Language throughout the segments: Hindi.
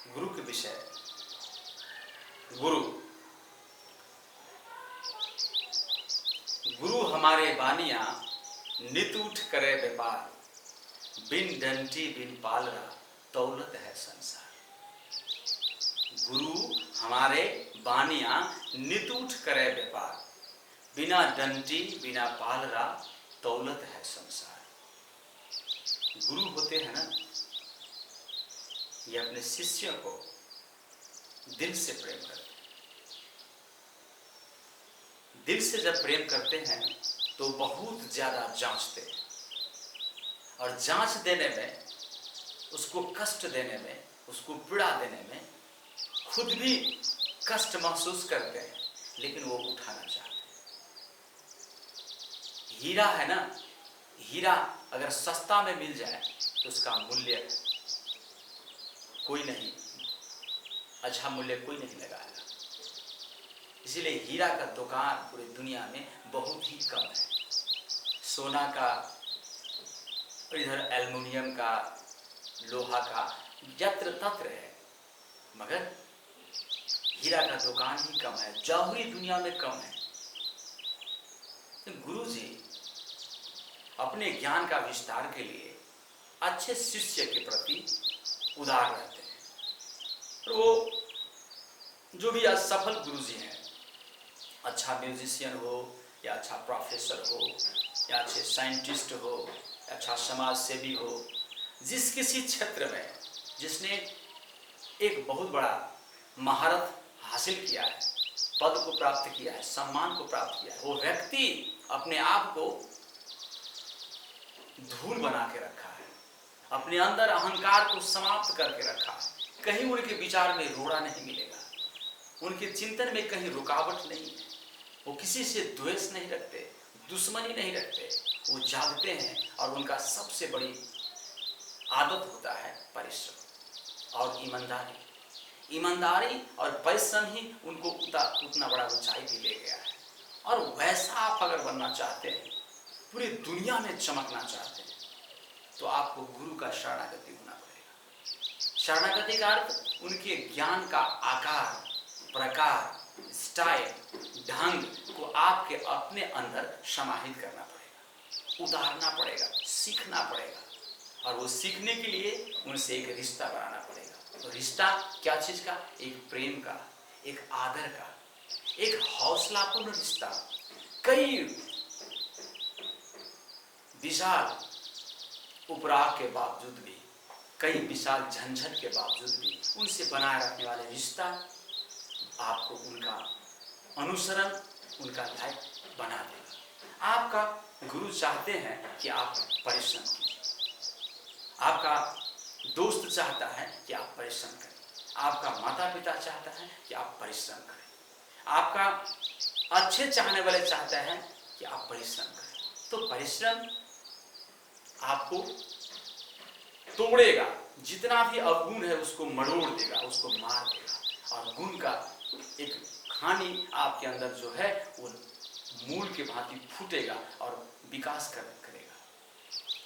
गुरु के विषय। गुरु गुरु हमारे बानिया नित उठ करे व्यापार, बिन डंटी बिन पालरा दौलत है संसार। गुरु हमारे बानिया नित उठ करे व्यापार, बिना डंटी बिना पालरा दौलत है संसार। गुरु होते हैं ना, ये अपने शिष्यों को दिल से प्रेम करते हैं। दिल से जब प्रेम करते हैं तो बहुत ज्यादा जांचते हैं, और जांच देने में, उसको कष्ट देने में, उसको पीड़ा देने में खुद भी कष्ट महसूस करते हैं, लेकिन वो उठाना चाहते हैं। हीरा है ना, हीरा अगर सस्ता में मिल जाए तो उसका मूल्य कोई नहीं, अच्छा मूल्य कोई नहीं लगाएगा। इसीलिए हीरा का दुकान पूरी दुनिया में बहुत ही कम है। सोना का, इधर एल्युमिनियम का, लोहा का यत्र तत्र है, मगर हीरा का दुकान ही कम है, जौहरी दुनिया में कम है। तो गुरु जी अपने ज्ञान का विस्तार के लिए अच्छे शिष्य के प्रति उदार रहते हैं। तो वो जो भी आज सफल गुरु जी हैं, अच्छा म्यूजिशियन हो या अच्छा प्रोफेसर हो या अच्छे साइंटिस्ट हो या अच्छा समाज सेवी हो, जिस किसी क्षेत्र में जिसने एक बहुत बड़ा महारत हासिल किया है, पद को प्राप्त किया है, सम्मान को प्राप्त किया है, वो व्यक्ति अपने आप को धूल बना के रखा है, अपने अंदर अहंकार को समाप्त करके रखा है। कहीं उनके विचार में रोड़ा नहीं मिलेगा, उनके चिंतन में कहीं रुकावट नहीं है। वो किसी से द्वेष नहीं रखते, दुश्मनी नहीं रखते, वो जागते हैं। और उनका सबसे बड़ी आदत होता है परिश्रम और ईमानदारी। ईमानदारी और परिश्रम ही उनको उतना बड़ा ऊंचाई भी ले गया है। और वैसा आप अगर बनना चाहते हैं, पूरी दुनिया में चमकना चाहते हैं, तो आपको गुरु का शरणागति होना पड़ेगा। शरणागति का अर्थ उनके ज्ञान का आकार, प्रकार, स्टाइल, ढंग को आपके अपने अंदर समाहित करना पड़ेगा, उतारना पड़ेगा, सीखना पड़ेगा। और वो सीखने के लिए उनसे एक रिश्ता बनाना पड़ेगा। तो रिश्ता क्या चीज का? एक प्रेम का, एक आदर का, एक हौसलापूर्ण रिश्ता। कई विशाल उपराग के बावजूद भी, कई विशाल झंझट के बावजूद भी उनसे बनाए रखने वाले रिश्ता आपको उनका अनुसरण, उनका लायक बना देगा। आपका गुरु चाहते हैं कि आप परिश्रम कीजिए, आपका दोस्त चाहता है कि आप परिश्रम करें, आपका माता पिता चाहता है कि आप परिश्रम करें, आपका अच्छे चाहने वाले चाहता है कि आप परिश्रम करें। तो परिश्रम आपको तोड़ेगा, जितना भी अवगुण है उसको मरोड़ देगा, उसको मार देगा। और गुण का एक खानी आपके अंदर जो है वो मूल के भांति फूटेगा और विकास करेगा।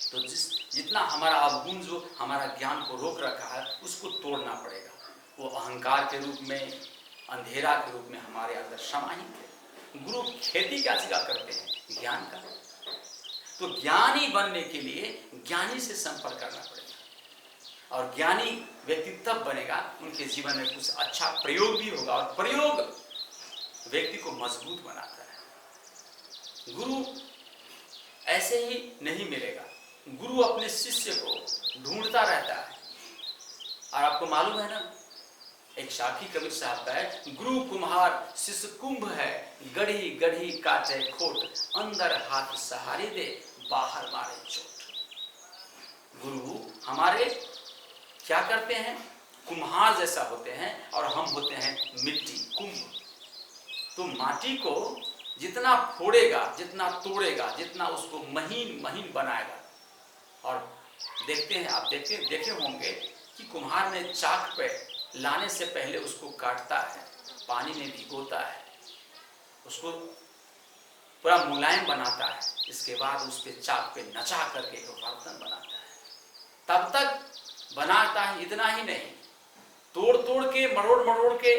तो जितना हमारा अवगुण जो हमारा ज्ञान को रोक रखा है, उसको तोड़ना पड़ेगा। वो अहंकार के रूप में, अंधेरा के रूप में हमारे अंदर समाहित है। गुरु खेती क्या चीज़ करते हैं? ज्ञान का। तो ज्ञानी बनने के लिए ज्ञानी से संपर्क करना पड़ेगा, और ज्ञानी व्यक्ति तब बनेगा उनके जीवन में कुछ अच्छा प्रयोग भी होगा, और प्रयोग व्यक्ति को मजबूत बनाता है। गुरु ऐसे ही नहीं मिलेगा, गुरु अपने शिष्य को ढूंढता रहता है। और आपको मालूम है ना, एक साखी कबीर साहब का है, गुरु कुम्हार शिष्य कुंभ है, गढ़ी गढ़ी काटे खोट, अंदर हाथ सहारे दे, बाहर मारे चोट। गुरु हमारे क्या करते हैं? कुम्हार जैसा होते हैं, और हम होते हैं मिट्टी, कुंभ। तो माटी को जितना फोड़ेगा, जितना तोड़ेगा, जितना उसको महीन महीन बनाएगा। और देखते हैं, आप देखे होंगे कि कुम्हार ने चाक पे लाने से पहले उसको काटता है, पानी में भिगोता है, उसको पूरा मुलायम बनाता है, इसके बाद उस पे चाक पे नचा करके एक बर्तन बनाता है। तब तक बनाता है, इतना ही नहीं, तोड़ तोड़ के, मरोड़ मरोड़ के,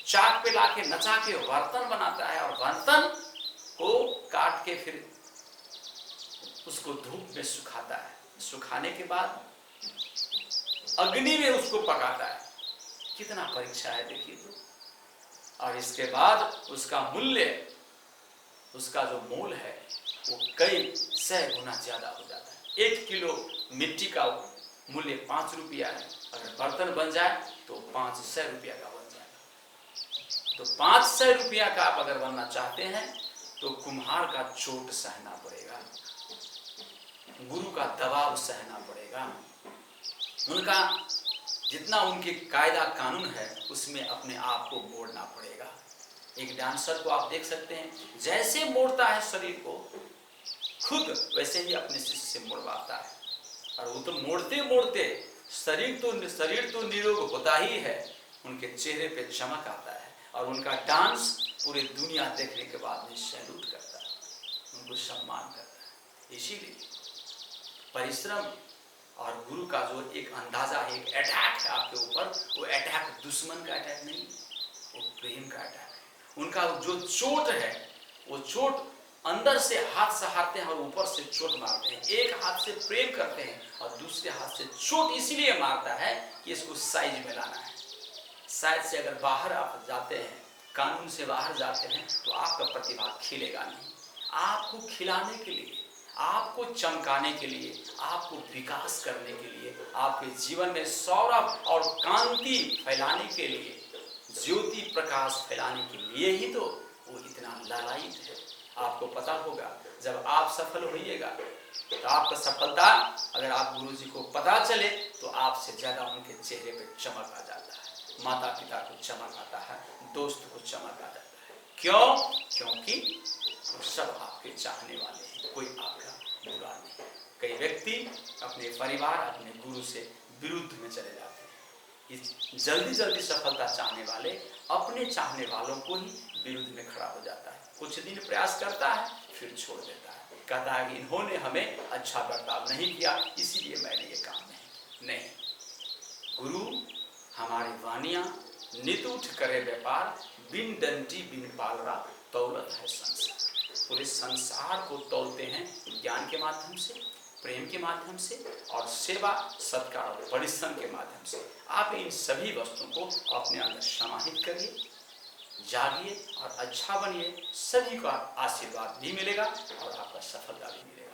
चाक पे लाके नचा के बर्तन बनाता है, और बर्तन को काट के फिर उसको धूप में सुखाता है। सुखाने के बाद अग्नि में उसको पकाता है। कितना परीक्षा है देखिए तो। और इसके बाद उसका मूल्य, उसका जो मोल है वो कई 100 गुना ज्यादा हो जाता है। 1 किलो मिट्टी का मूल्य 5 रुपया है, अगर बर्तन बन जाए तो 500 रुपया का बन जाएगा। तो 500 रुपया का आप अगर बनना चाहते हैं तो कुम्हार का चोट सहना पड़ेगा, गुरु का दबाव सहना पड़ेगा, उनका जितना उनके कायदा कानून है उसमें अपने आप को मोड़ना पड़ेगा। एक डांसर को आप देख सकते हैं, जैसे मोड़ता है शरीर को खुद, वैसे ही अपने शिष्य से मोड़वाता है। और वो तो मोड़ते मोड़ते शरीर तो निरोग होता ही है, उनके चेहरे पे चमक आता है, और उनका डांस पूरी दुनिया देखने के बाद में सैल्यूट करता है, उनको सम्मान करता है। इसीलिए परिश्रम और गुरु का जो एक अंदाजा है, एक अटैक है आपके ऊपर, वो अटैक दुश्मन का अटैक नहीं, वो प्रेम का अटैक है। उनका जो चोट है वो चोट अंदर से हाथ सहारते हैं और ऊपर से चोट मारते हैं। एक हाथ से प्रेम करते हैं और दूसरे हाथ से चोट इसलिए मारता है कि इसको साइज में लाना है। साइज से अगर बाहर आप जाते हैं, कानून से बाहर जाते हैं, तो आपका प्रतिभा खिलेगा नहीं। आपको खिलाने के लिए, आपको चमकाने के लिए, आपको विकास करने के लिए, आपके जीवन में सौरभ और कांति फैलाने के लिए, ज्योति प्रकाश फैलाने के लिए ही तो वो इतना लालायित है। आपको पता होगा जब आप सफल होइएगा तो आपका सफलता अगर आप गुरु जी को पता चले तो आपसे ज्यादा उनके चेहरे पे चमक आ जाता है, माता पिता को चमक आता है, दोस्त को चमक आ जाता है। क्यों? क्योंकि वो सब आपके चाहने वाले हैं, कोई आपका बुरा नहीं। कई व्यक्ति अपने परिवार, अपने गुरु से विरुद्ध में चले जाते हैं। जल्दी जल्दी सफलता चाहने वाले अपने चाहने वालों को ही विरुद्ध में खड़ा हो जाता है। कुछ दिन प्रयास करता है फिर छोड़ देता है, कहता है कि इन्होंने हमें अच्छा बर्ताव नहीं किया इसीलिए मैंने ये काम नहीं। गुरु हमारी वानियां नित उठ करे व्यापार, बिन डंटी बिन पालरा तौलत है संसार। पूरे संसार को तौलते हैं ज्ञान के माध्यम से, प्रेम के माध्यम से, और सेवा, सत्कार और परिश्रम के माध्यम से। आप इन सभी वस्तुओं को अपने अंदर समाहित करिए, जागिए और अच्छा बनिए। सभी का आशीर्वाद भी मिलेगा और आपका सफलता भी मिलेगा।